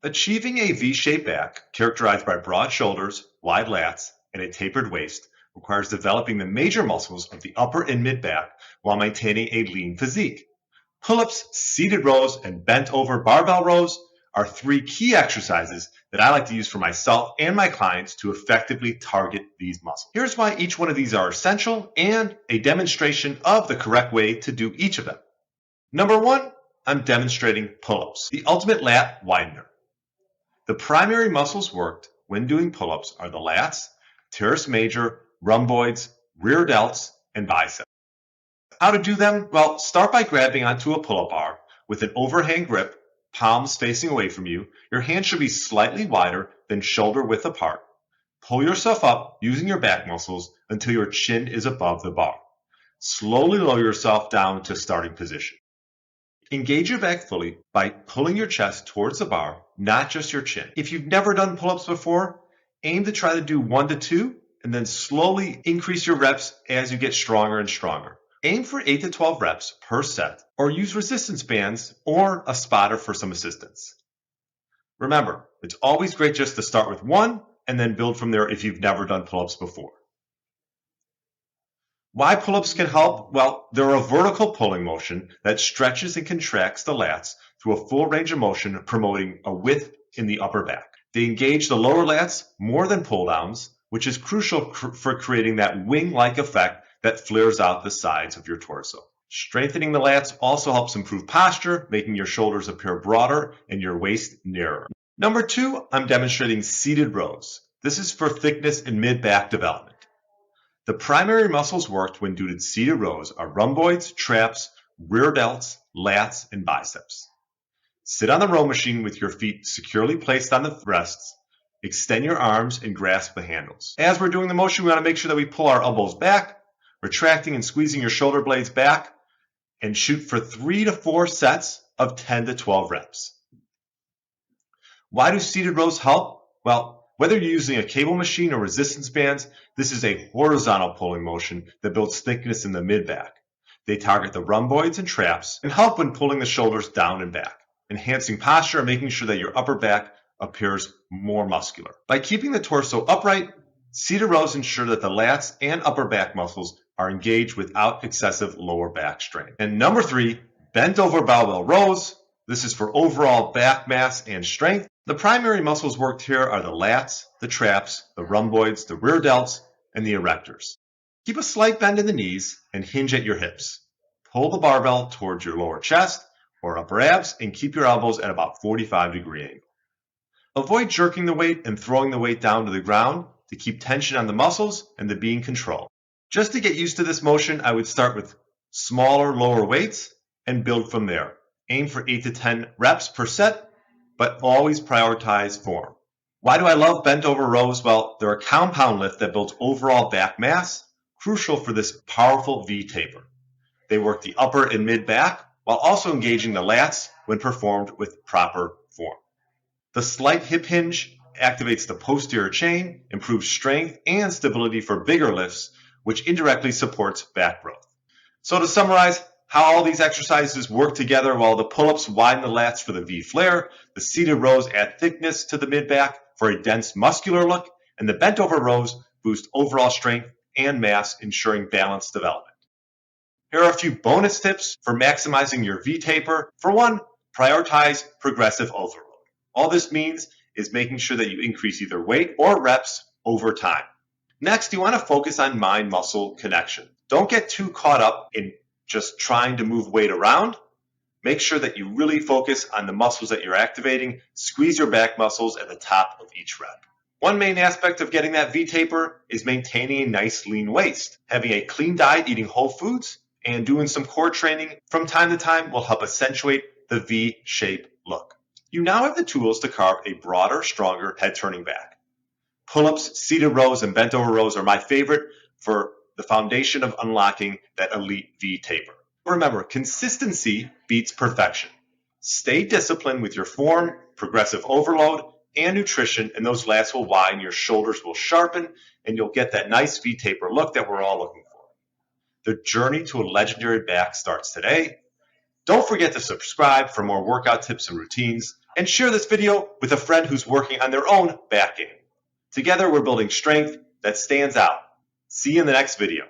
Achieving a V-shaped back, characterized by broad shoulders, wide lats, and a tapered waist, requires developing the major muscles of the upper and mid back while maintaining a lean physique. Pull-ups, seated rows, and bent over barbell rows are three key exercises that I like to use for myself and my clients to effectively target these muscles. Here's why each one of these are essential and a demonstration of the correct way to do each of them. Number one, I'm demonstrating pull-ups, the ultimate lat widener. The primary muscles worked when doing pull-ups are the lats, teres major, rhomboids, rear delts, and biceps. How to do them? Well, start by grabbing onto a pull-up bar with an overhand grip, palms facing away from you. Your hands should be slightly wider than shoulder width apart. Pull yourself up using your back muscles until your chin is above the bar. Slowly lower yourself down to starting position. Engage your back fully by pulling your chest towards the bar, not just your chin. If you've never done pull-ups before, aim to try to do 1 to 2 and then slowly increase your reps as you get stronger and stronger. Aim for 8 to 12 reps per set or use resistance bands or a spotter for some assistance. Remember, it's always great just to start with 1 and then build from there if you've never done pull-ups before. Why pull-ups can help? Well, they're a vertical pulling motion that stretches and contracts the lats through a full range of motion, promoting a width in the upper back. They engage the lower lats more than pull-downs, which is crucial for creating that wing-like effect that flares out the sides of your torso. Strengthening the lats also helps improve posture, making your shoulders appear broader and your waist narrower. Number 2, I'm demonstrating seated rows. This is for thickness and mid-back development. The primary muscles worked when doing seated rows are rhomboids, traps, rear delts, lats, and biceps. Sit on the row machine with your feet securely placed on the rests. Extend your arms and grasp the handles. As we're doing the motion, we want to make sure that we pull our elbows back, retracting and squeezing your shoulder blades back, and shoot for 3 to 4 sets of 10 to 12 reps. Why do seated rows help? Well, whether you're using a cable machine or resistance bands, this is a horizontal pulling motion that builds thickness in the mid-back. They target the rhomboids and traps and help when pulling the shoulders down and back, enhancing posture and making sure that your upper back appears more muscular. By keeping the torso upright, seated rows ensure that the lats and upper back muscles are engaged without excessive lower back strain. And number 3, bent over barbell rows. This is for overall back mass and strength. The primary muscles worked here are the lats, the traps, the rhomboids, the rear delts, and the erectors. Keep a slight bend in the knees and hinge at your hips. Pull the barbell towards your lower chest or upper abs and keep your elbows at about 45-degree angle. Avoid jerking the weight and throwing the weight down to the ground to keep tension on the muscles and to be in control. Just to get used to this motion, I would start with smaller, lower weights and build from there. Aim for 8 to 10 reps per set, but always prioritize form. Why do I love bent over rows? Well, they're a compound lift that builds overall back mass, crucial for this powerful V taper. They work the upper and mid back while also engaging the lats when performed with proper form. The slight hip hinge activates the posterior chain, improves strength and stability for bigger lifts, which indirectly supports back growth. So to summarize, how all these exercises work together: while the pull-ups widen the lats for the V flare, the seated rows add thickness to the mid-back for a dense muscular look, and the bent over rows boost overall strength and mass, ensuring balanced development. Here are a few bonus tips for maximizing your V taper. For one, prioritize progressive overload. All this means is making sure that you increase either weight or reps over time. Next, you want to focus on mind-muscle connection. Don't get too caught up in just trying to move weight around. Make sure that you really focus on the muscles that you're activating. Squeeze your back muscles at the top of each rep. One main aspect of getting that V taper is maintaining a nice lean waist. Having a clean diet, eating whole foods, and doing some core training from time to time will help accentuate the V-shaped look. You now have the tools to carve a broader, stronger head-turning back. Pull-ups, seated rows, and bent over rows are my favorite for the foundation of unlocking that elite V taper. Remember, consistency beats perfection. Stay disciplined with your form, progressive overload, and nutrition, and those lats will widen, your shoulders will sharpen, and you'll get that nice V taper look that we're all looking for. The journey to a legendary back starts today. Don't forget to subscribe for more workout tips and routines. and share this video with a friend who's working on their own back game. Together, we're building strength that stands out. See you in the next video.